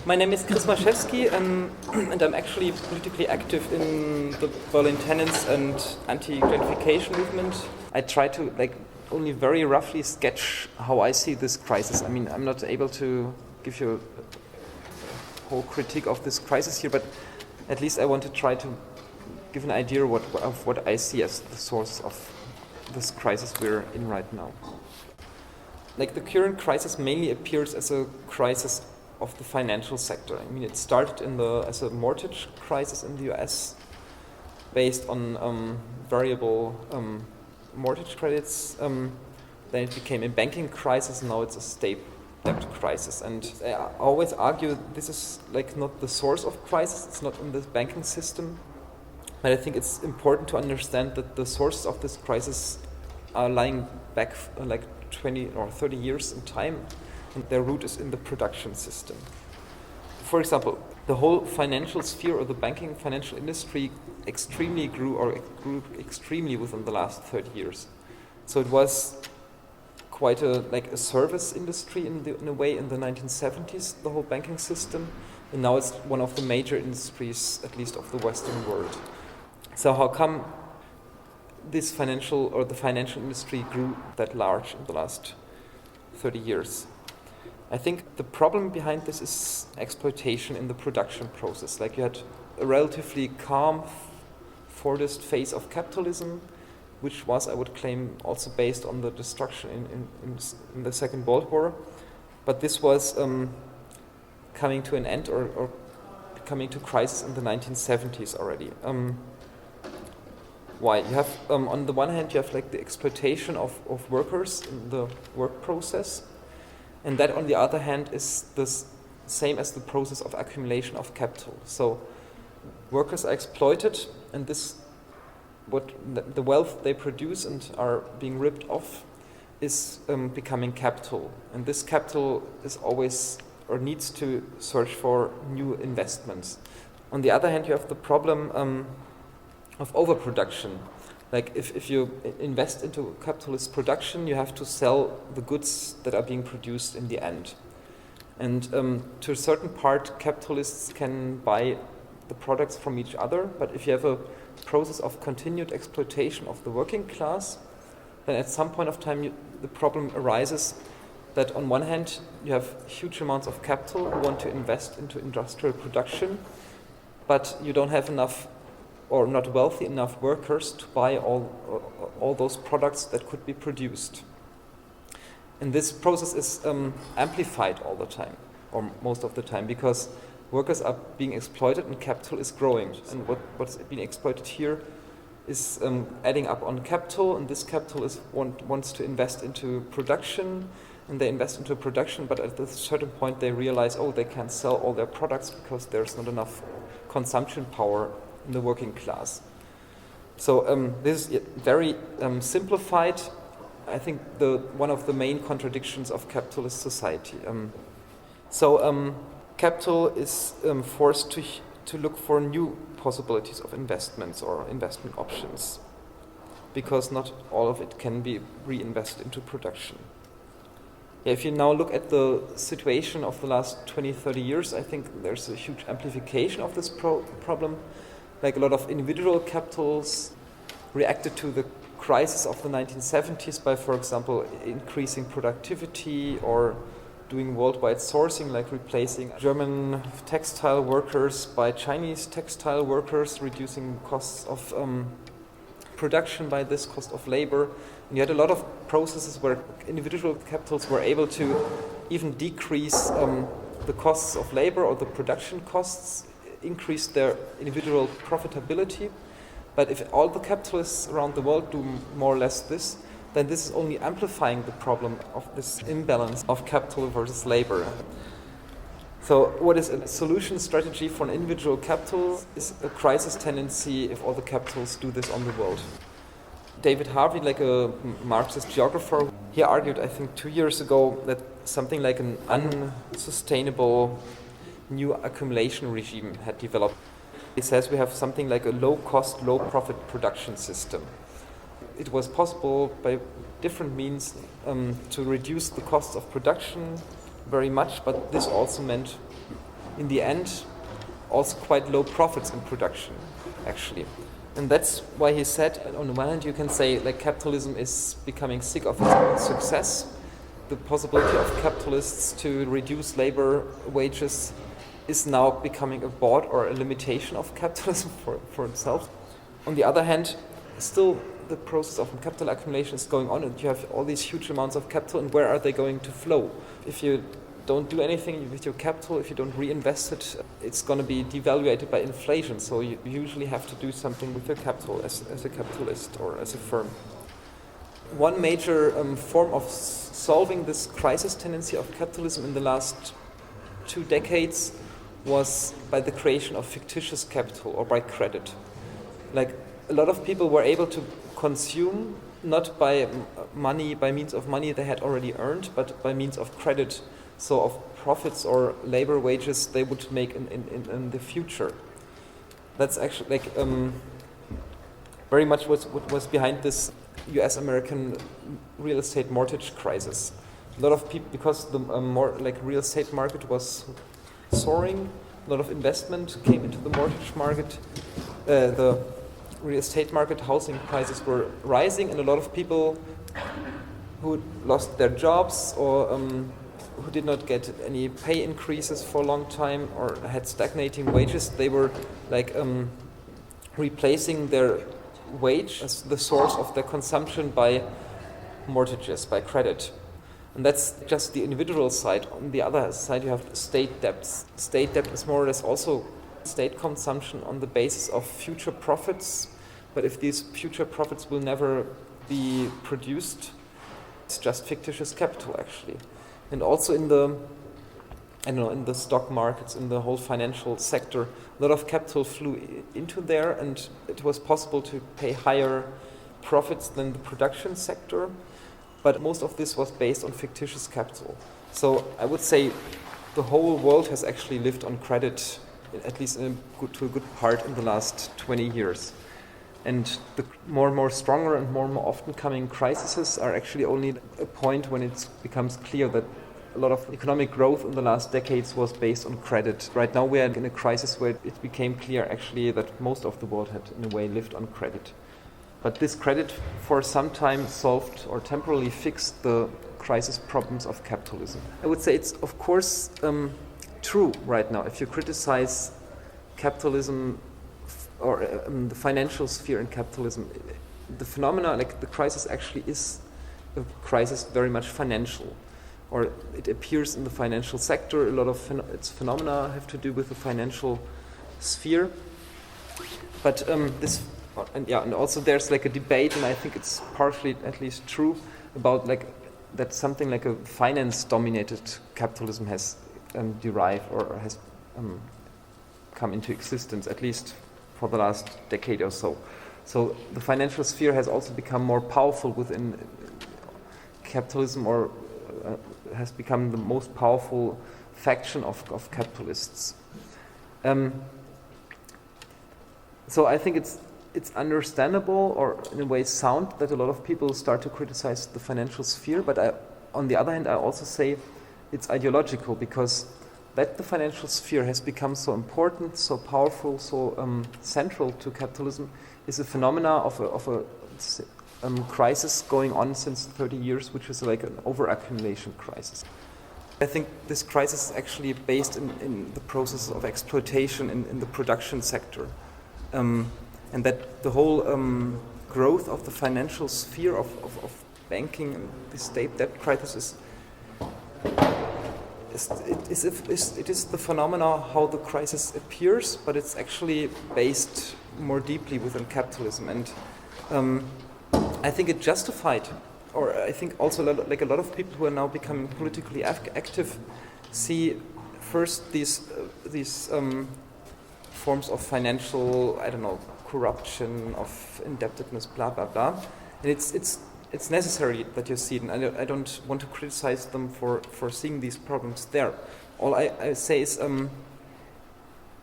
My name is Kris Maschewsky, and I'm actually politically active in the Berlin tenants and anti-gentrification movement. I try to only very roughly sketch how I see this crisis. I mean, I'm not able to give you a whole critique of this crisis here, but at least I want to try to give an idea of what I see as the source of this crisis we're in right now. The current crisis mainly appears as a crisis of the financial sector. I mean, it started as a mortgage crisis in the US, based on variable mortgage credits. Then it became a banking crisis. Now it's a state debt crisis. And I always argue this is not the source of crisis. It's not in the banking system. But I think it's important to understand that the sources of this crisis are lying back 20 or 30 years in time, and their root is in the production system. For example, the whole financial sphere or the banking financial industry grew extremely within the last 30 years. So it was quite a service industry in a way in the 1970s, the whole banking system, and now it's one of the major industries, at least of the Western world. So how come the financial industry grew that large in the last 30 years? I think the problem behind this is exploitation in the production process. You had a relatively calm, Fordist phase of capitalism, which was, I would claim, also based on the destruction in the Second World War. But this was coming to an end or coming to crisis in the 1970s already. Why? You have, on the one hand, you have the exploitation of workers in the work process, and that, on the other hand, is the same as the process of accumulation of capital. So workers are exploited, and the wealth they produce and are being ripped off is becoming capital. And this capital is always, or needs to search for new investments. On the other hand, you have the problem of overproduction. If you invest into capitalist production, you have to sell the goods that are being produced in the end. And to a certain part, capitalists can buy the products from each other, but if you have a process of continued exploitation of the working class, then at some point of time the problem arises that on one hand you have huge amounts of capital who want to invest into industrial production, but you don't have enough or not wealthy enough workers to buy all those products that could be produced. And this process is amplified all the time, or most of the time, because workers are being exploited and capital is growing. And what's being exploited here is adding up on capital, and this capital wants to invest into production, and they invest into production, but at a certain point they realize, they can't sell all their products because there's not enough consumption power in the working class. So this is very simplified. I think one of the main contradictions of capitalist society. Capital is forced to look for new possibilities of investments or investment options, because not all of it can be reinvested into production. If you now look at the situation of the last 20, 30 years, I think there's a huge amplification of this problem. A lot of individual capitals reacted to the crisis of the 1970s by, for example, increasing productivity or doing worldwide sourcing, replacing German textile workers by Chinese textile workers, reducing costs of production by this, cost of labor. And you had a lot of processes where individual capitals were able to even decrease the costs of labor or the production costs, increase their individual profitability. But if all the capitalists around the world do more or less this, then this is only amplifying the problem of this imbalance of capital versus labor. So what is a solution strategy for an individual capital is a crisis tendency if all the capitals do this on the world. David Harvey, a Marxist geographer, he argued, I think 2 years ago, that something like an unsustainable new accumulation regime had developed. He says we have something like a low-cost, low-profit production system. It was possible by different means to reduce the costs of production very much, but this also meant in the end, also quite low profits in production, actually. And that's why he said, on the one hand, you can say like capitalism is becoming sick of its own success. The possibility of capitalists to reduce labor wages is now becoming a bought or a limitation of capitalism for itself. On the other hand, still the process of capital accumulation is going on, and you have all these huge amounts of capital, and where are they going to flow? If you don't do anything with your capital, if you don't reinvest it, it's going to be devaluated by inflation. So you usually have to do something with your capital as a capitalist or as a firm. One major form of solving this crisis tendency of capitalism in the last 2 decades was by the creation of fictitious capital or by credit. Like a lot of people were able to consume not by money, by means of money they had already earned, but by means of credit. So of profits or labor wages they would make in the future. That's actually like very much what was behind this US-American real estate mortgage crisis. A lot of people, because the real estate market was soaring, a lot of investment came into the mortgage market. The real estate market, housing prices were rising, and a lot of people who lost their jobs or who did not get any pay increases for a long time or had stagnating wages, they were like replacing their wage as the source of their consumption by mortgages, by credit. And that's just the individual side. On the other side, you have state debts. State debt is more or less also state consumption on the basis of future profits. But if these future profits will never be produced, it's just fictitious capital, actually. And also in the stock markets, in the whole financial sector, a lot of capital flew into there, and it was possible to pay higher profits than the production sector. But most of this was based on fictitious capital. So I would say the whole world has actually lived on credit, at least to a good part in the last 20 years. And the more and more stronger and more often coming crises are actually only a point when it becomes clear that a lot of economic growth in the last decades was based on credit. Right now we are in a crisis where it became clear actually that most of the world had in a way lived on credit. But this credit for some time solved or temporarily fixed the crisis problems of capitalism. I would say it's of course true right now. If you criticize capitalism or the financial sphere in capitalism, the phenomena, like the crisis actually is a crisis very much financial, or it appears in the financial sector. A lot of its phenomena have to do with the financial sphere. But and also there's like a debate, and I think it's partially at least true, about like that something like a finance-dominated capitalism has derived or has come into existence, at least for the last decade or so. So the financial sphere has also become more powerful within capitalism, or has become the most powerful faction of capitalists. So I think it's understandable, or in a way sound, that a lot of people start to criticize the financial sphere, but on the other hand I also say it's ideological, because that the financial sphere has become so important, so powerful, so central to capitalism is a phenomena of a crisis going on since 30 years, which is like an overaccumulation crisis. I think this crisis is actually based in the process of exploitation in the production sector. And that the whole growth of the financial sphere of banking and the state debt crisis it is the phenomena how the crisis appears, but it's actually based more deeply within capitalism. And I think it justified, or I think also a lot of people who are now becoming politically active see first these forms of financial, corruption, of indebtedness, blah blah blah, and it's necessary that you see it, and I don't want to criticize them for seeing these problems there. All I say is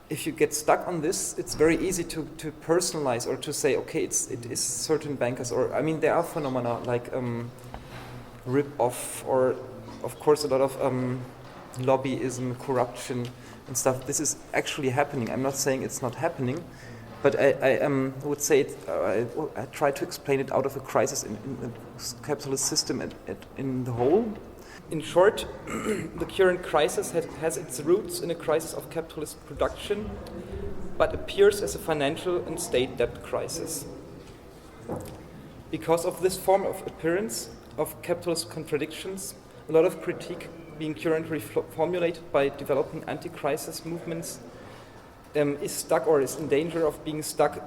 if you get stuck on this, it's very easy to personalize or to say, okay, it is certain bankers, or there are phenomena like rip-off, or of course a lot of lobbyism, corruption, and stuff. This is actually happening. I'm not saying it's not happening, but I would say I try to explain it out of a crisis in the capitalist system in the whole. In short, the current crisis has its roots in a crisis of capitalist production, but appears as a financial and state debt crisis. Because of this form of appearance of capitalist contradictions, a lot of critique being currently formulated by developing anti-crisis movements is stuck or is in danger of being stuck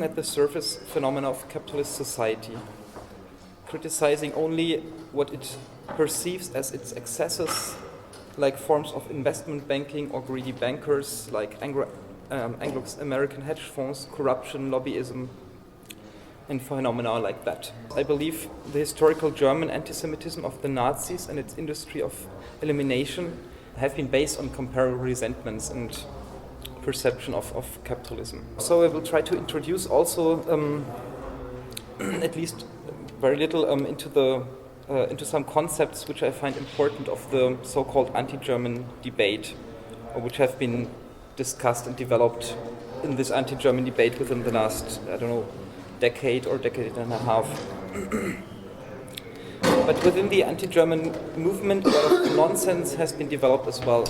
at the surface phenomena of capitalist society, criticizing only what it perceives as its excesses, like forms of investment banking or greedy bankers, like Anglo-American hedge funds, corruption, lobbyism, and phenomena like that. I believe the historical German antisemitism of the Nazis and its industry of elimination have been based on comparable resentments and perception of capitalism. So I will try to introduce also at least very little into some concepts which I find important of the so-called anti-German debate, or which have been discussed and developed in this anti-German debate within the last, decade or decade and a half. But within the anti-German movement, a lot of nonsense has been developed as well.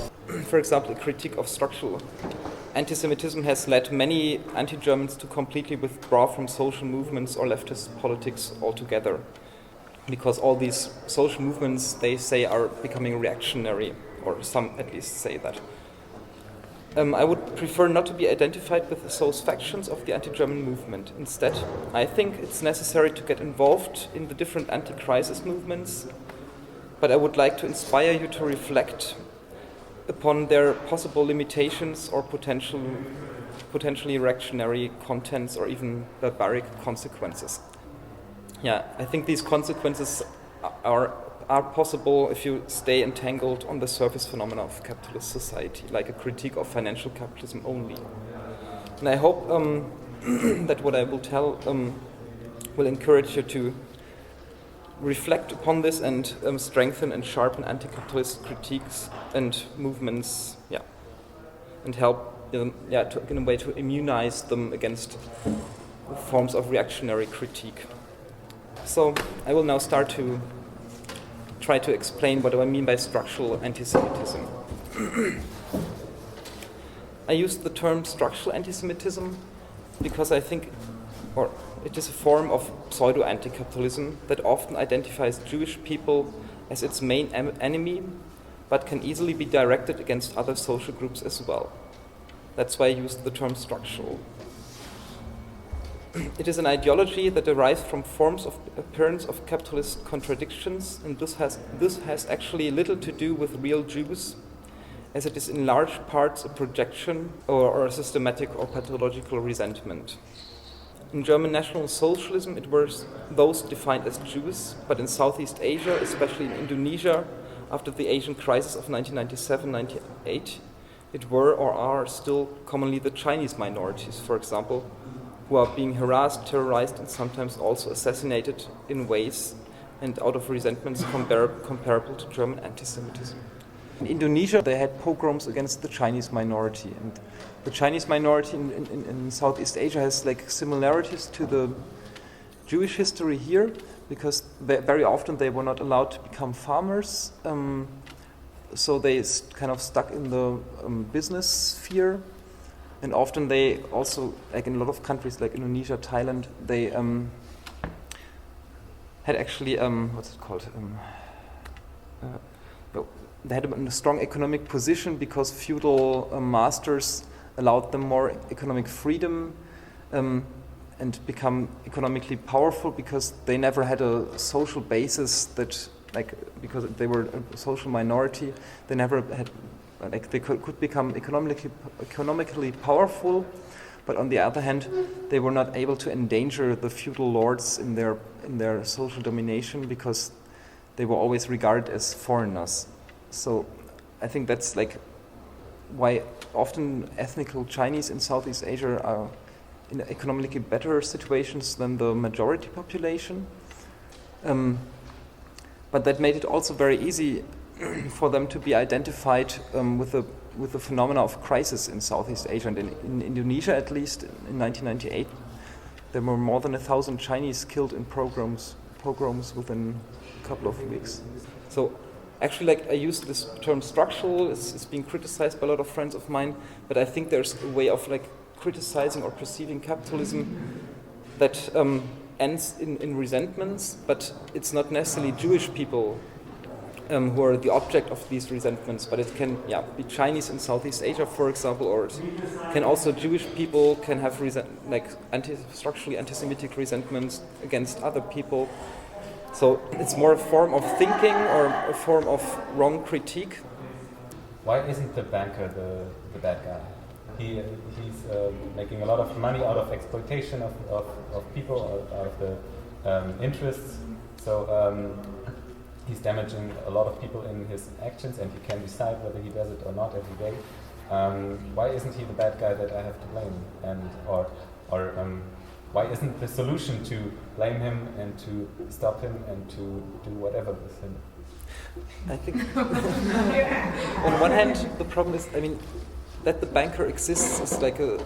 For example, a critique of structural antisemitism has led many anti-Germans to completely withdraw from social movements or leftist politics altogether, because all these social movements, they say, are becoming reactionary, or some at least say that. I would prefer not to be identified with those factions of the anti-German movement. Instead, I think it's necessary to get involved in the different anti-crisis movements, but I would like to inspire you to reflect upon their possible limitations or potentially reactionary contents or even barbaric consequences. Yeah, I think these consequences are possible if you stay entangled on the surface phenomena of capitalist society, like a critique of financial capitalism only. And I hope that what I will tell will encourage you to reflect upon this and strengthen and sharpen anti-capitalist critiques and movements, and help in a way to immunize them against forms of reactionary critique. So I will now start to try to explain what do I mean by structural antisemitism. I use the term structural antisemitism because I think, or it is a form of pseudo-anticapitalism that often identifies Jewish people as its main enemy, but can easily be directed against other social groups as well. That's why I use the term structural. It is an ideology that derives from forms of appearance of capitalist contradictions, and this has actually little to do with real Jews, as it is in large parts a projection or a systematic or pathological resentment. In German National Socialism, it was those defined as Jews, but in Southeast Asia, especially in Indonesia, after the Asian crisis of 1997-98, it were or are still commonly the Chinese minorities, for example, who are being harassed, terrorized, and sometimes also assassinated in ways and out of resentments comparable to German antisemitism. In Indonesia, they had pogroms against the Chinese minority, and the Chinese minority in Southeast Asia has like similarities to the Jewish history here, because very often they were not allowed to become farmers, so they kind of stuck in the business sphere. And often they also, like in a lot of countries like Indonesia, Thailand, they had actually, they had a strong economic position because feudal masters allowed them more economic freedom and become economically powerful because they never had a social basis that, like, because they were a social minority, they never had, like, they could become economically powerful, but on the other hand, they were not able to endanger the feudal lords in their social domination because they were always regarded as foreigners. So I think that's like why often ethnical Chinese in Southeast Asia are in economically better situations than the majority population. But that made it also very easy for them to be identified with the with the phenomena of crisis in Southeast Asia, and in Indonesia at least in 1998 there were more than 1,000 Chinese killed in pogroms within a couple of weeks. So actually, like, I use this term structural, it's being criticized by a lot of friends of mine, but I think there's a way of like criticizing or perceiving capitalism that ends in resentments, but it's not necessarily Jewish people who are the object of these resentments, but it can be Chinese in Southeast Asia, for example, or it can also Jewish people can have structurally anti-Semitic resentments against other people. So it's more a form of thinking or a form of wrong critique. Why isn't the banker the bad guy? He's making a lot of money out of exploitation of people, out of the interests. So he's damaging a lot of people in his actions, and he can decide whether he does it or not every day. Why isn't he the bad guy that I have to blame? Or why isn't the solution to blame him and to stop him and to do whatever with him? I think on one hand the problem is, that the banker exists is like a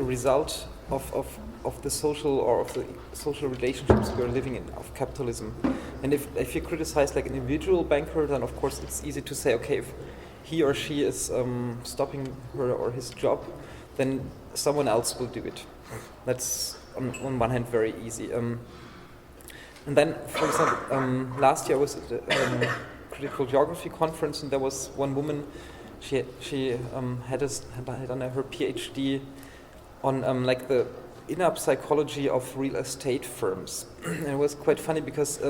result of the social or of the social relationships we're living in, of capitalism. And if you criticize like an individual banker, then of course it's easy to say, okay, if he or she is stopping her or his job, then someone else will do it. That's on one hand very easy. And then, for example, last year I was at a critical geography conference, and there was one woman. She had done her PhD on like the inner psychology of real estate firms, and it was quite funny because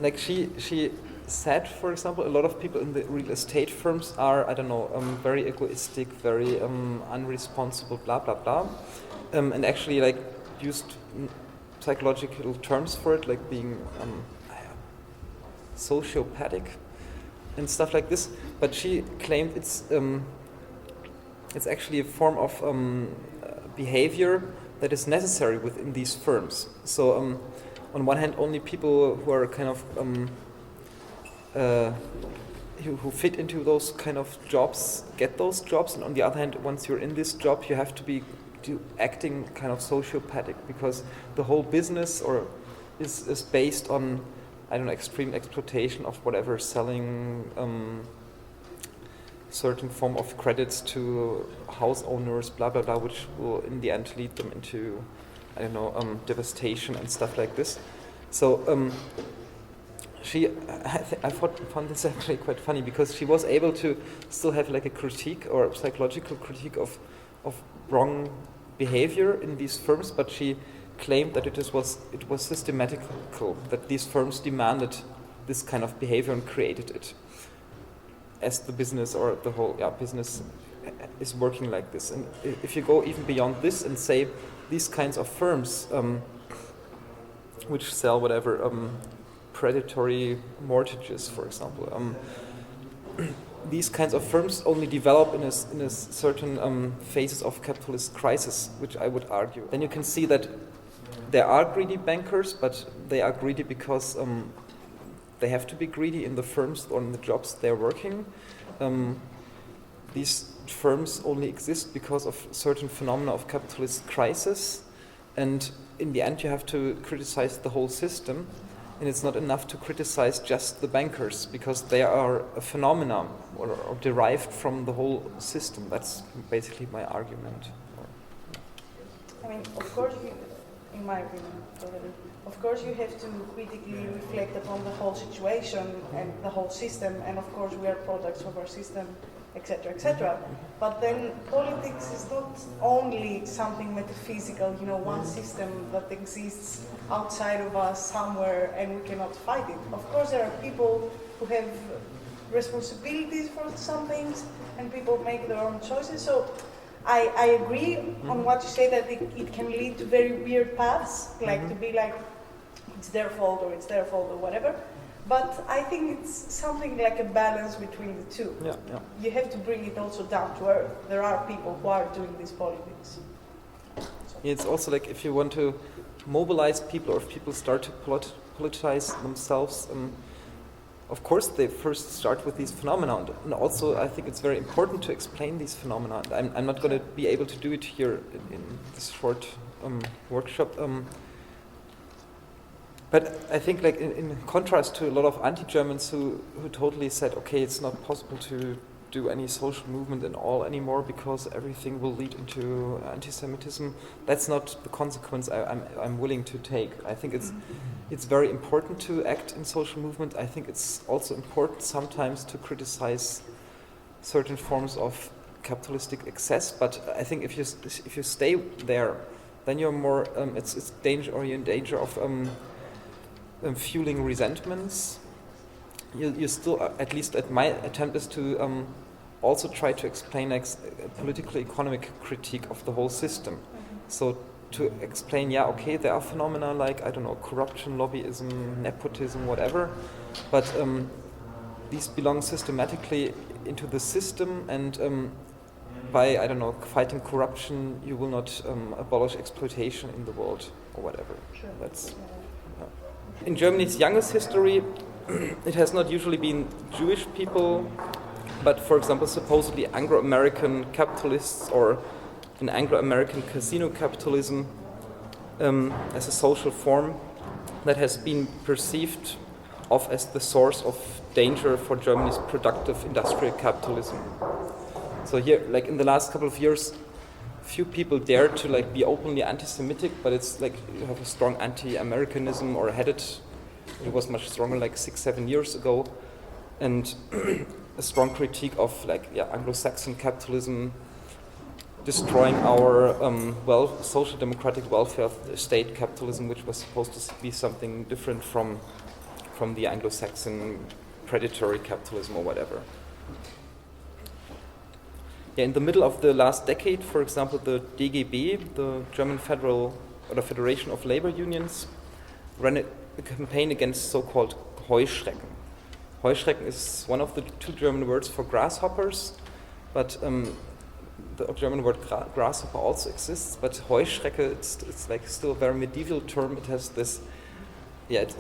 like she said, for example, a lot of people in the real estate firms are very egoistic, very unresponsible, blah blah blah, and actually like used psychological terms for it, like being sociopathic and stuff like this. But she claimed it's actually a form of behavior that is necessary within these firms. So on one hand, only people who are kind of who fit into those kind of jobs get those jobs, and on the other hand, once you're in this job, you have to be acting kind of sociopathic, because the whole business is based on extreme exploitation of whatever, selling certain form of credits to house owners, blah blah blah, which will in the end lead them into devastation and stuff like this. So I found this actually quite funny, because she was able to still have like a critique or a psychological critique of wrong behavior in these firms, but she claimed that it was systematical, that these firms demanded this kind of behavior and created it, as the business or the whole business is working like this. And if you go even beyond this and say these kinds of firms which sell whatever predatory mortgages, for example, these kinds of firms only develop in a certain phases of capitalist crisis, which I would argue. Then you can see that there are greedy bankers, but they are greedy because they have to be greedy in the firms or in the jobs they're working. These firms only exist because of certain phenomena of capitalist crisis, and in the end you have to criticize the whole system, and it's not enough to criticize just the bankers, because they are a phenomenon or derived from the whole system. That's basically my argument. Of course, in my opinion, of course you have to critically reflect upon the whole situation and the whole system, and of course we are products of our system, etc., etc. But then politics is not only something metaphysical, one system that exists outside of us somewhere and we cannot fight it. Of course there are people who have responsibilities for some things, and people make their own choices. So I agree on what you say, that it can lead to very weird paths, like to be like, it's their fault or whatever. But I think it's something like a balance between the two. Yeah. You have to bring it also down to earth. There are people who are doing this politics. It's also like, if you want to mobilize people, or if people start to politicize themselves, of course, they first start with these phenomena, and also I think it's very important to explain these phenomena. I'm not going to be able to do it here in this short workshop, but I think, like in contrast to a lot of anti-Germans who totally said, okay, it's not possible to do any social movement at all anymore because everything will lead into anti-Semitism. That's not the consequence I'm willing to take. I think it's very important to act in social movement. I think it's also important sometimes to criticize certain forms of capitalistic excess. But I think if you stay there, then you're more you're in danger of fueling resentments. You still, at least at my attempt is to also try to explain a political economic critique of the whole system. So to explain, yeah, okay, there are phenomena like, I don't know, corruption, lobbyism, nepotism, whatever, but these belong systematically into the system, and by, I don't know, fighting corruption, you will not abolish exploitation in the world or whatever. Sure. That's in Germany's youngest history, it has not usually been Jewish people, but, for example, supposedly Anglo-American capitalists or an Anglo-American casino capitalism as a social form that has been perceived of as the source of danger for Germany's productive industrial capitalism. So here, like in the last couple of years, few people dare to like be openly anti-Semitic, but it's like you have a strong anti-Americanism, or had it. It was much stronger like 6-7 years ago, and a strong critique of like Anglo-Saxon capitalism destroying our social democratic welfare state capitalism, which was supposed to be something different from the Anglo-Saxon predatory capitalism or whatever. Yeah, in the middle of the last decade, for example, the DGB, the German Federation of Labor Unions, ran a campaign against so-called Heuschrecken. Heuschrecken is one of the two German words for grasshoppers, but the German word grasshopper also exists. But Heuschrecke, it's like still a very medieval term. It has this, it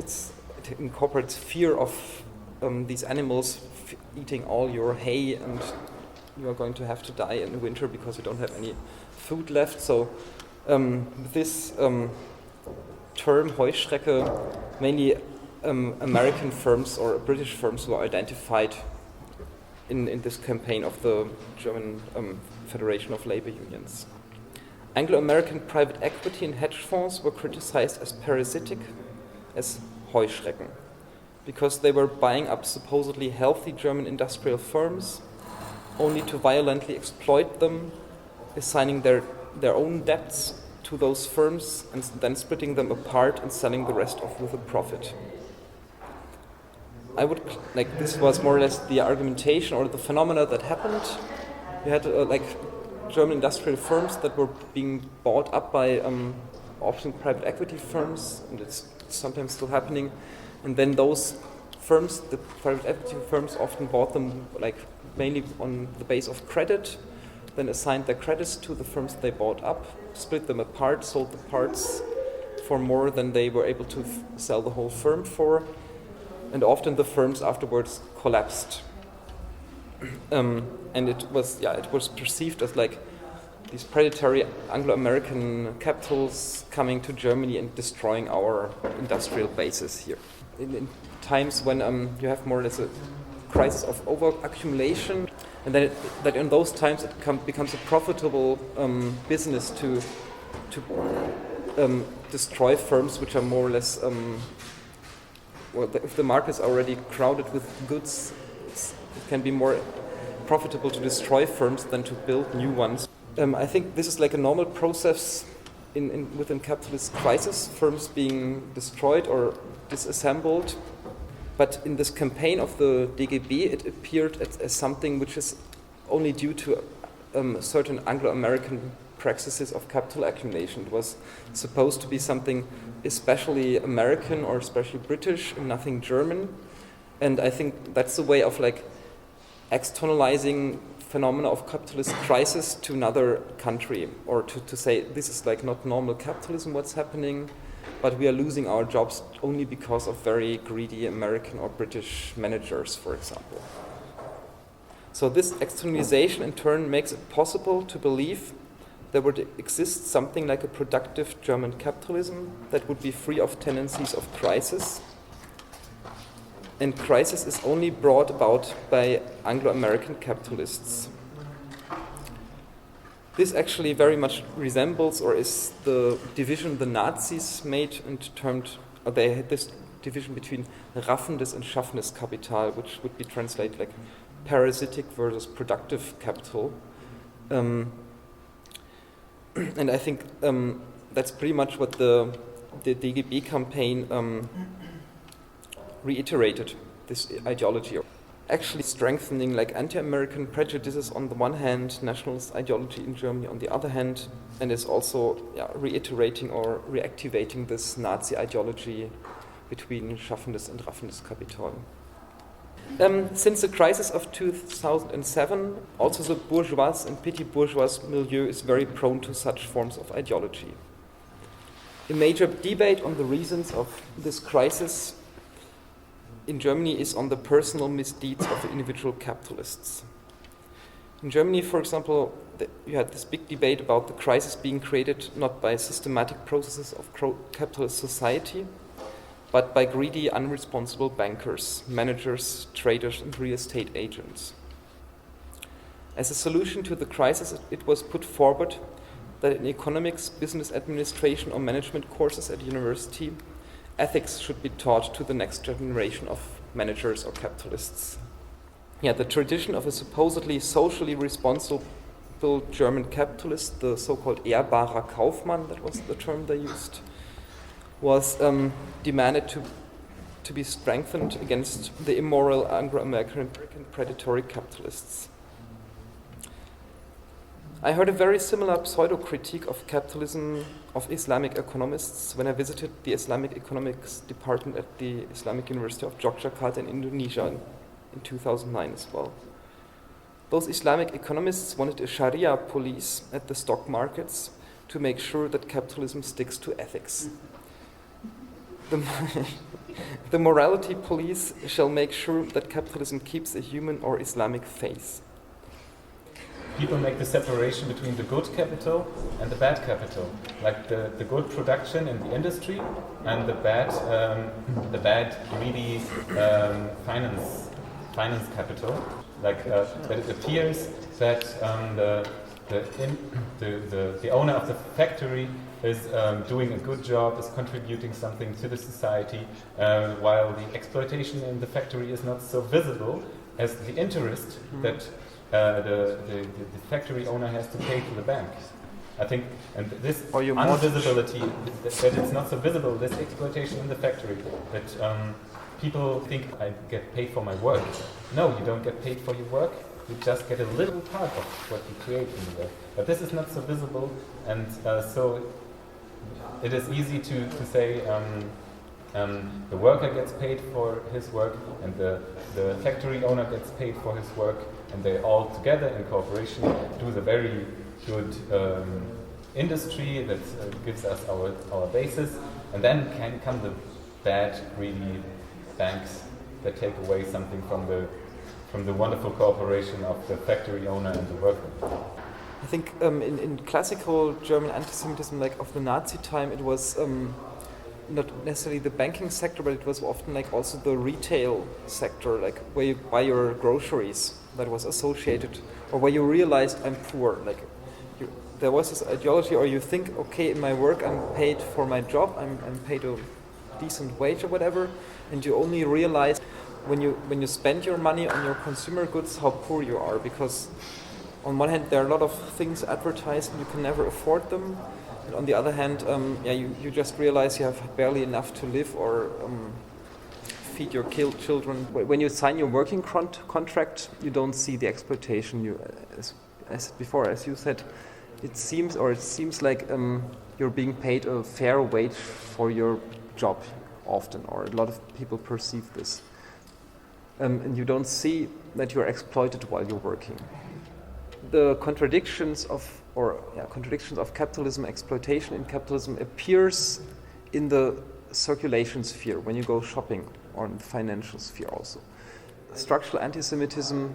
incorporates fear of these animals eating all your hay, and you are going to have to die in the winter because you don't have any food left. So this term Heuschrecke, mainly American firms or British firms were identified in this campaign of the German Federation of Labor Unions. Anglo-American private equity and hedge funds were criticized as parasitic, as Heuschrecken, because they were buying up supposedly healthy German industrial firms only to violently exploit them, assigning their own debts to those firms and then splitting them apart and selling the rest off with a profit. I would, this was more or less the argumentation or the phenomena that happened. You had German industrial firms that were being bought up by often private equity firms, and it's sometimes still happening. And then those firms, the private equity firms, often bought them mainly on the base of credit, then assigned their credits to the firms they bought up, split them apart, sold the parts for more than they were able to sell the whole firm for, and often the firms afterwards collapsed. And it was perceived as these predatory Anglo-American capitals coming to Germany and destroying our industrial bases here. In times when you have more or less a crisis of over-accumulation, and that in those times it becomes a profitable business to destroy firms which are more or less, if the market is already crowded with goods, it can be more profitable to destroy firms than to build new ones. I think this is like a normal process within capitalist crisis, firms being destroyed or disassembled. But in this campaign of the DGB, it appeared as something which is only due to certain Anglo-American practices of capital accumulation. It was supposed to be something especially American or especially British and nothing German. And I think that's a way of externalizing phenomena of capitalist crisis to another country, or to say this is not normal capitalism what's happening. but we are losing our jobs only because of very greedy American or British managers, for example. So this externalization in turn makes it possible to believe there would exist something like a productive German capitalism that would be free of tendencies of crisis. And crisis is only brought about by Anglo-American capitalists. This actually very much resembles or is the division the Nazis made and termed, or they had this division between raffendes and schaffendes Kapital, which would be translated like parasitic versus productive capital. And I think that's pretty much what the DGB campaign reiterated, this ideology. Actually strengthening like anti-American prejudices on the one hand, nationalist ideology in Germany on the other hand, and is also reiterating or reactivating this Nazi ideology between schaffendes and raffendes Kapital. Since the crisis of 2007, also the bourgeois and petit bourgeois milieu is very prone to such forms of ideology. A major debate on the reasons of this crisis in Germany is on the personal misdeeds of the individual capitalists. In Germany, for example, you had this big debate about the crisis being created not by systematic processes of capitalist society, but by greedy, unresponsible bankers, managers, traders, and real estate agents. As a solution to the crisis, it was put forward that in economics, business administration, or management courses at university, ethics should be taught to the next generation of managers or capitalists. The tradition of a supposedly socially responsible German capitalist, the so-called ehrbarer Kaufmann, that was the term they used, was demanded to be strengthened against the immoral Anglo-American predatory capitalists. I heard a very similar pseudo-critique of capitalism of Islamic economists when I visited the Islamic economics department at the Islamic University of Yogyakarta in Indonesia in 2009 as well. Those Islamic economists wanted a Sharia police at the stock markets to make sure that capitalism sticks to ethics. The morality police shall make sure that capitalism keeps a human or Islamic face. People make the separation between the good capital and the bad capital, like the good production in the industry and the bad greedy finance capital. That it appears that the owner of the factory is doing a good job, is contributing something to the society, while the exploitation in the factory is not so visible as the interest that the factory owner has to pay to the bank. I think, and this invisibility, that it's not so visible, this exploitation in the factory, that people think I get paid for my work. No, you don't get paid for your work. You just get a little part of what you create in the work. But this is not so visible, and so it is easy to say the worker gets paid for his work, and the factory owner gets paid for his work, and they all together in cooperation do the very good industry that gives us our basis, and then can come the bad, greedy banks that take away something from the wonderful cooperation of the factory owner and the worker. I think in classical German antisemitism, like of the Nazi time, it was not necessarily the banking sector, but it was often like also the retail sector, like where you buy your groceries, that was associated, or where you realized I'm poor. Like there was this ideology, or you think, okay, in my work I'm paid for my job, I'm paid a decent wage or whatever, and you only realize when you spend your money on your consumer goods how poor you are, because on one hand there are a lot of things advertised and you can never afford them, and on the other hand you just realize you have barely enough to live or feed your children. When you sign your working contract, you don't see the exploitation. As before, as you said, it seems like you're being paid a fair wage for your job often, or a lot of people perceive this. And you don't see that you're exploited while you're working. The contradictions of capitalism, exploitation in capitalism appears in the circulation sphere, when you go shopping, or in the financial sphere also. Structural anti-Semitism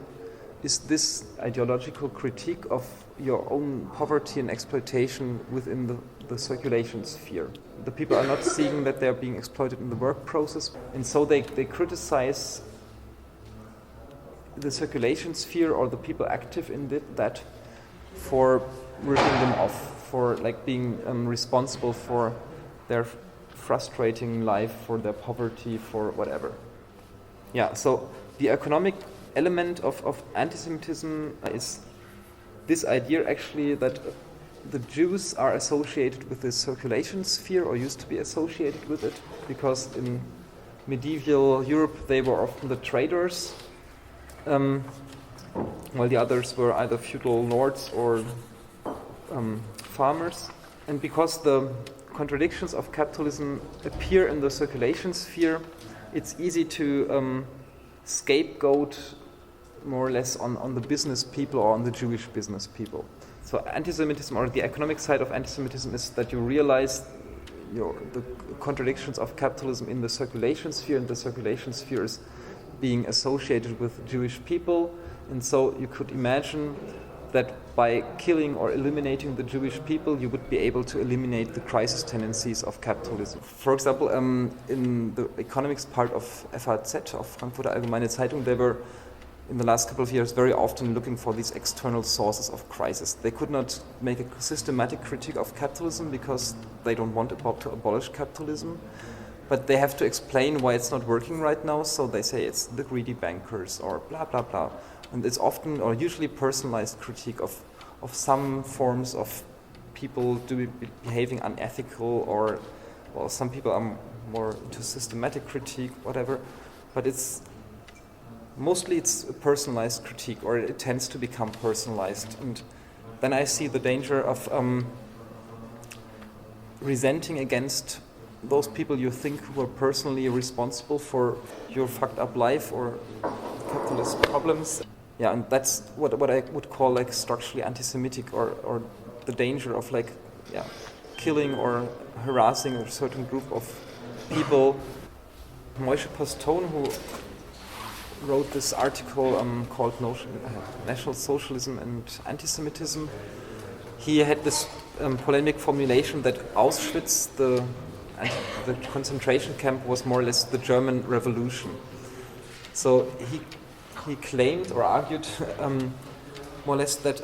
is this ideological critique of your own poverty and exploitation within the circulation sphere. The people are not seeing that they're being exploited in the work process, and so they criticize the circulation sphere or the people active in that for ripping them off, for like being responsible for their frustrating life, for their poverty, for whatever. Yeah, so the economic element of anti-Semitism is this idea actually that the Jews are associated with the circulation sphere, or used to be associated with it, because in medieval Europe they were often the traders, while the others were either feudal lords or farmers. And because the contradictions of capitalism appear in the circulation sphere, it's easy to scapegoat more or less on the business people or on the Jewish business people. So anti-Semitism, or the economic side of anti-Semitism, is that you realize the contradictions of capitalism in the circulation sphere, and the circulation sphere is being associated with Jewish people. And so you could imagine that by killing or eliminating the Jewish people, you would be able to eliminate the crisis tendencies of capitalism. For example, in the economics part of FAZ, of Frankfurter Allgemeine Zeitung, they were, in the last couple of years, very often looking for these external sources of crisis. They could not make a systematic critique of capitalism because they don't want to abolish capitalism, but they have to explain why it's not working right now, so they say it's the greedy bankers or blah, blah, blah. And it's often, or usually, personalized critique of some forms of people behaving unethical, or, well, some people are more into systematic critique, whatever. But mostly it's a personalized critique, or it tends to become personalized. And then I see the danger of resenting against those people you think who are personally responsible for your fucked up life or capitalist problems. Yeah, and that's what I would call like structurally anti-Semitic, or the danger of killing or harassing a certain group of people. Moishe Postone, who wrote this article called National Socialism and Antisemitism, he had this polemic formulation that Auschwitz, the concentration camp, was more or less the German Revolution. So he claimed or argued more or less that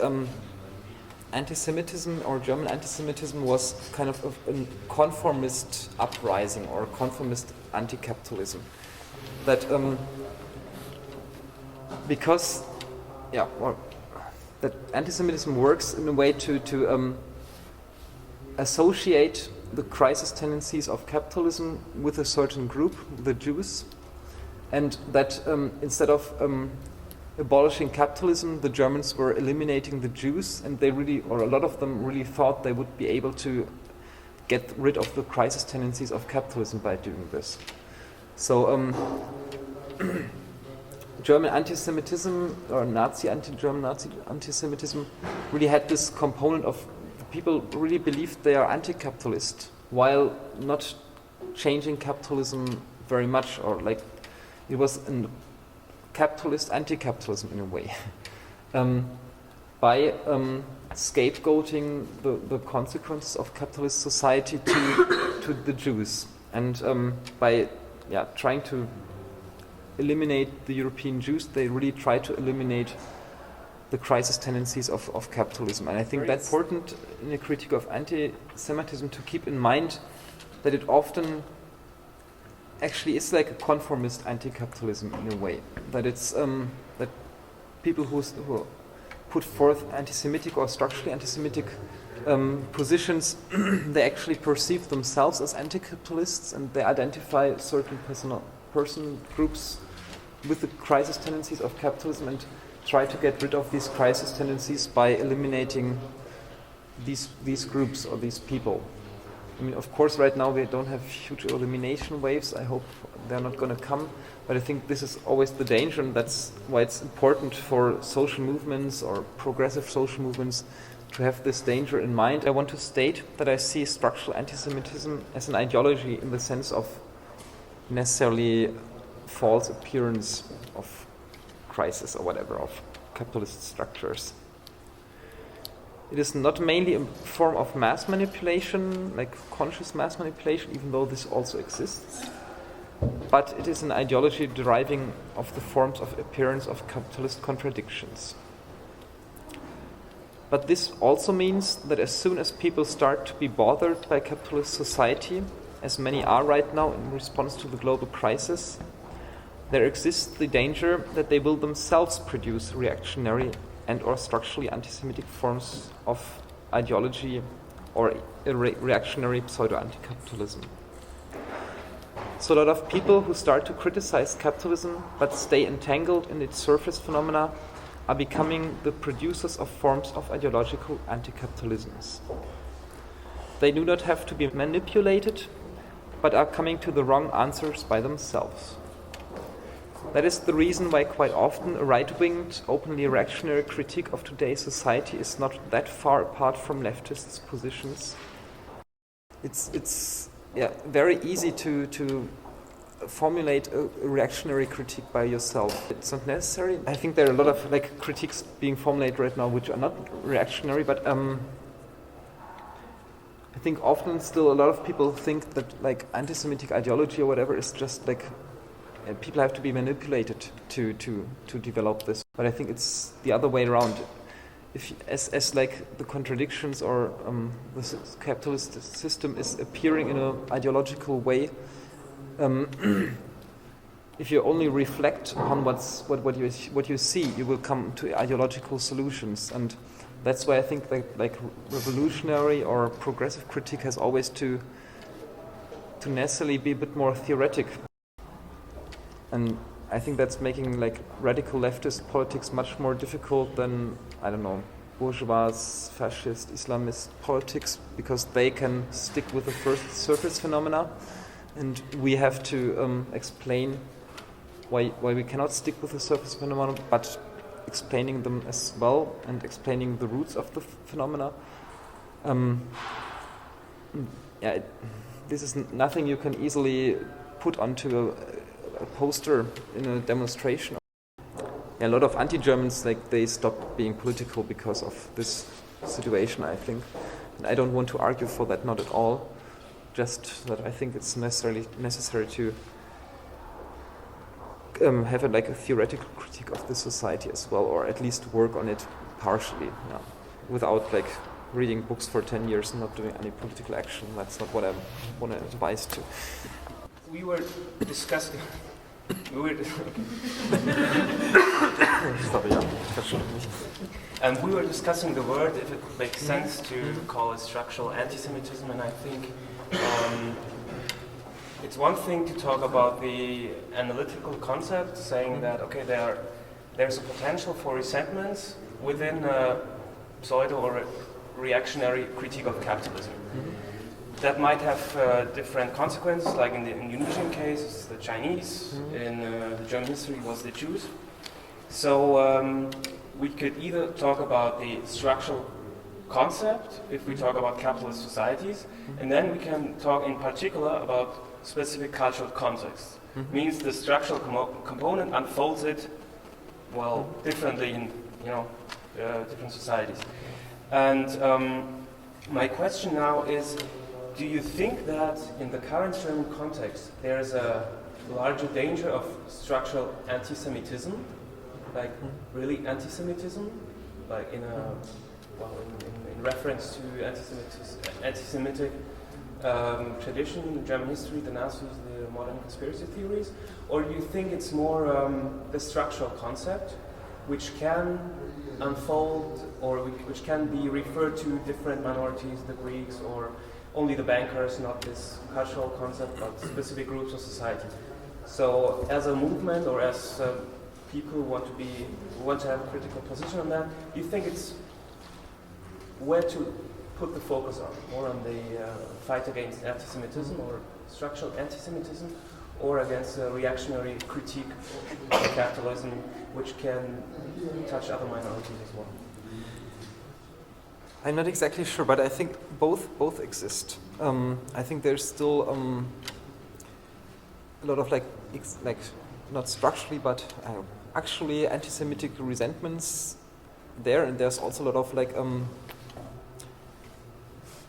anti-Semitism, or German anti-Semitism, was kind of a conformist uprising, or conformist anti-capitalism. That because that anti-Semitism works in a way to associate the crisis tendencies of capitalism with a certain group, the Jews, and that instead of abolishing capitalism, the Germans were eliminating the Jews, and they really, or a lot of them really thought they would be able to get rid of the crisis tendencies of capitalism by doing this. So German anti-Semitism, or German Nazi anti-Semitism, really had this component of people really believed they are anti-capitalist, while not changing capitalism very much, or like it was a capitalist anti-capitalism in a way, by scapegoating the consequences of capitalist society to the Jews, and by trying to eliminate the European Jews, they really try to eliminate the crisis tendencies of capitalism. And I think that's important in a critique of anti-Semitism to keep in mind that it often actually is like a conformist anti-capitalism in a way. That it's that people who put forth anti-Semitic or structurally anti-Semitic positions, they actually perceive themselves as anti-capitalists, and they identify certain person groups with the crisis tendencies of capitalism and try to get rid of these crisis tendencies by eliminating these groups or these people. I mean, of course, right now we don't have huge elimination waves. I hope they're not going to come. But I think this is always the danger, and that's why it's important for social movements or progressive social movements to have this danger in mind, I want to state that I see structural antisemitism as an ideology in the sense of necessarily false appearance of crisis or whatever, of capitalist structures. It is not mainly a form of mass manipulation, like conscious mass manipulation, even though this also exists, but it is an ideology deriving of the forms of appearance of capitalist contradictions. But this also means that as soon as people start to be bothered by capitalist society, as many are right now in response to the global crisis, there exists the danger that they will themselves produce reactionary and or structurally anti-Semitic forms of ideology or reactionary pseudo-anti-capitalism. So a lot of people who start to criticize capitalism but stay entangled in its surface phenomena are becoming the producers of forms of ideological anti-capitalisms. They do not have to be manipulated, but are coming to the wrong answers by themselves. That is the reason why quite often a right-winged, openly reactionary critique of today's society is not that far apart from leftists' positions. It's very easy to formulate a reactionary critique by yourself. It's not necessary. I think there are a lot of critiques being formulated right now which are not reactionary, but I think often still a lot of people think that anti-Semitic ideology or whatever is just people have to be manipulated to develop this. But I think it's the other way around. As the contradictions or the capitalist system is appearing in an ideological way, if you only reflect on what you see, you will come to ideological solutions, and that's why I think that revolutionary or progressive critique has always to necessarily be a bit more theoretic. And I think that's making radical leftist politics much more difficult than, I don't know, bourgeois, fascist, Islamist politics, because they can stick with the first surface phenomena, and we have to explain why we cannot stick with the surface phenomena, but explaining them as well and explaining the roots of the phenomena. This is nothing you can easily put onto a poster in a demonstration. A lot of Antigermans, they stopped being political because of this situation, I think. And I don't want to argue for that, not at all. Just that I think it's necessary to have a theoretical critique of the society as well, or at least work on it partially, without reading books for 10 years and not doing any political action. That's not what I want to advise to. We were discussing. We were discussing the word, if it makes sense to call it structural anti-Semitism, and I think it's one thing to talk about the analytical concept, saying that there's a potential for resentments within a pseudo or reactionary critique of capitalism. That might have different consequences, like in the Indonesian case, the Chinese, in the German history was the Jews. So we could either talk about the structural concept, if we talk about capitalist societies, and then we can talk in particular about specific cultural context. Means the structural component unfolds it, differently in different societies. And my question now is, do you think that in the current German context there is a larger danger of structural anti-Semitism, really anti-Semitism, in reference to anti-Semitic tradition in German history, the Nazis, the modern conspiracy theories, or do you think it's more the structural concept which can unfold or which can be referred to different minorities, the Greeks, or only the bankers, not this cultural concept, but specific groups of society? So as a movement or as people who want to have a critical position on that, do you think it's where to put the focus on? More on the fight against anti-Semitism or structural anti-Semitism, or against a reactionary critique of capitalism which can touch other minorities as well? I'm not exactly sure, but I think both exist. I think there's still a lot of like not structurally, but actually anti-Semitic resentments there, and there's also a lot of like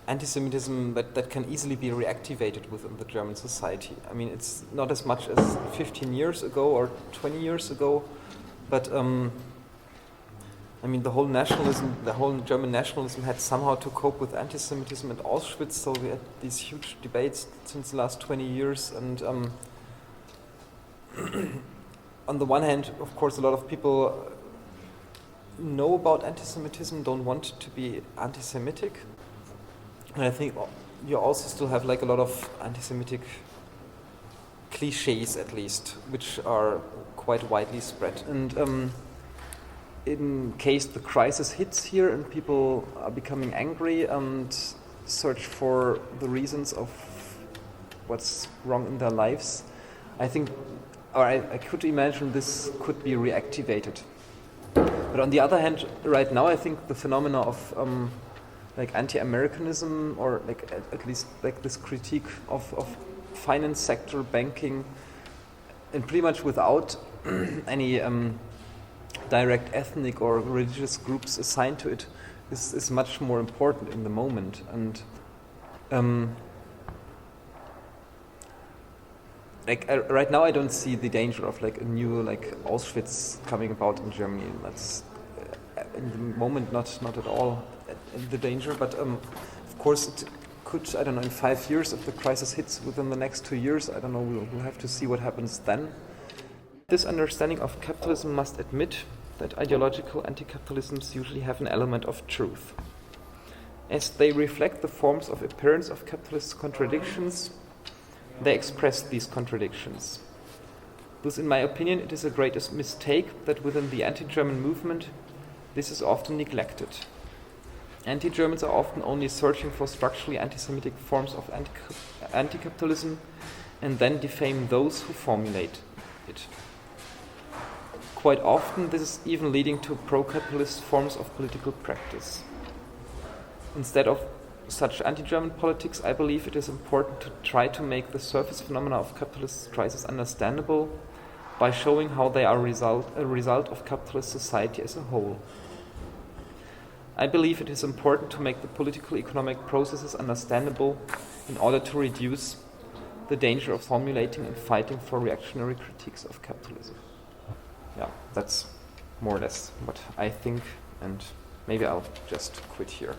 anti-Semitism that can easily be reactivated within the German society. I mean, it's not as much as 15 years ago or 20 years ago, but I mean, the whole German nationalism had somehow to cope with anti-Semitism at Auschwitz, so we had these huge debates since the last 20 years, and on the one hand, of course, a lot of people know about anti-Semitism, don't want to be anti-Semitic, and I think you also still have like a lot of anti-Semitic cliches, at least, which are quite widely spread. And in case the crisis hits here and people are becoming angry and search for the reasons of what's wrong in their lives, I think, or I could imagine this could be reactivated. But on the other hand, right now, I think the phenomena of like anti-Americanism, or like at least like this critique of finance sector, banking, and pretty much without any direct ethnic or religious groups assigned to it, is much more important in the moment. And right now I don't see the danger of like a new like Auschwitz coming about in Germany. That's in the moment not at all the danger, but of course it could, I don't know, in 5 years, if the crisis hits within the next 2 years, I don't know, we'll have to see what happens then. This understanding of capitalism must admit that ideological anti-capitalisms usually have an element of truth. As they reflect the forms of appearance of capitalist contradictions, they express these contradictions. Thus, in my opinion, it is a great mistake that within the anti-German movement, this is often neglected. Anti-Germans are often only searching for structurally anti-Semitic forms of anti-capitalism and then defame those who formulate it. Quite often, this is even leading to pro-capitalist forms of political practice. Instead of such anti-German politics, I believe it is important to try to make the surface phenomena of capitalist crisis understandable by showing how they are a result of capitalist society as a whole. I believe it is important to make the political economic processes understandable in order to reduce the danger of formulating and fighting for reactionary critiques of capitalism. Yeah, that's more or less what I think, and maybe I'll just quit here.